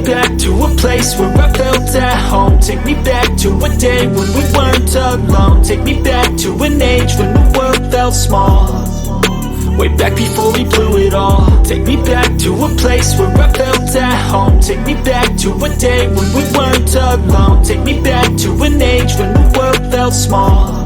back to a place where I felt at home. Take me back to a day when we weren't alone. Take me back to an age when the world felt small, way back before we blew it all. Take me back to a place where I felt at home. Take me back to a day when we weren't alone. Take me back to an age when the world felt small,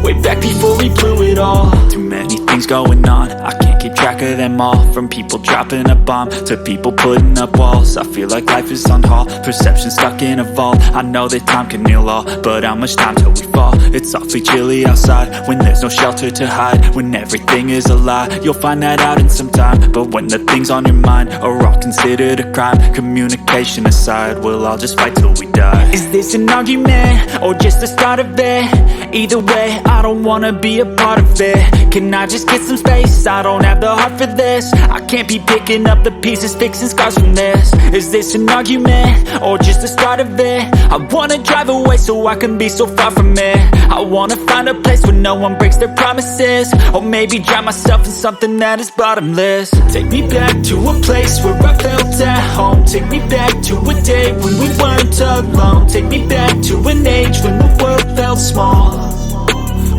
way back before we blew it all. Too many things going on, I can't keep track of them all. From people dropping a bomb to people putting up walls. I feel like life is on hold, perception stuck in a vault. I know that time can heal all, but how much time till we fall? It's awfully chilly outside when there's no shelter to hide. When everything is a lie, you'll find that out in some time. But when the things on your mind are all considered a crime, communication aside, we'll all just fight till we die. Is this an argument or just the start of it? Either way, I don't wanna be a part of it. Can I just get some space? I don't have the heart for this. I can't be picking up the pieces, fixing scars from this. Is this an argument or just the start of it? I wanna drive away so I can be so far from it. I wanna find a place where no one breaks their promises, or maybe drown myself in something that is bottomless. Take me back to a place where I felt at home. Take me back to a day when we weren't alone. Take me back to an age when the world felt small,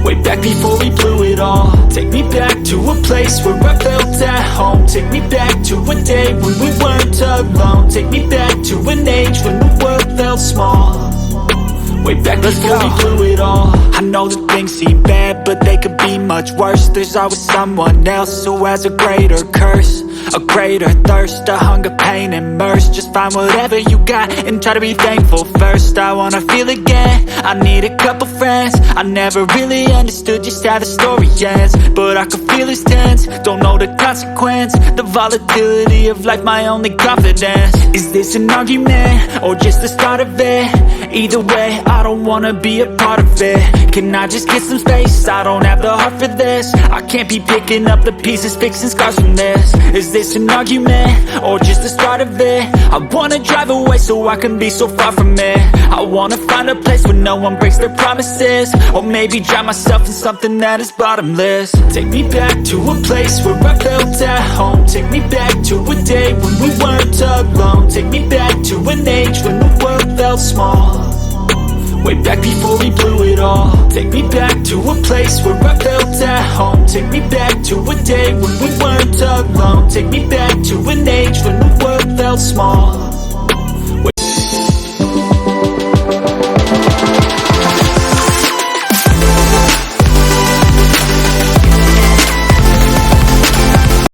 way back before we blew it all. Take me back to a place where I felt at home. Take me back to a day when we weren't alone. Take me back to an age when the world felt small, way back before we blew it all. I know that things seem bad, but they could be much worse. There's always someone else who has a greater curse, a greater thirst, a hunger, pain, and mercy. Just find whatever you got and try to be thankful first. I wanna feel again, I need a couple friends. I never really understood just how the story ends, but I can feel it's tense, don't know the consequence. The volatility of life, my only confidence. Is this an argument or just the start of it? Either way, I don't wanna be a part of it. Can I just get some space? I don't have the heart for this. I can't be picking up the pieces, fixing scars from this. Is this an argument or just the start of it? I wanna drive away so I can be so far from it. I wanna find a place where no one breaks their promises, or maybe drown myself in something that is bottomless. Take me back to a place where I felt at home. Take me back to a day when we weren't alone. Take me back to an age when the world felt small, way back before we blew it all. Take me back to a place where I felt at home. Take me back to a day when we weren't alone. Take me back to an age when the world felt small,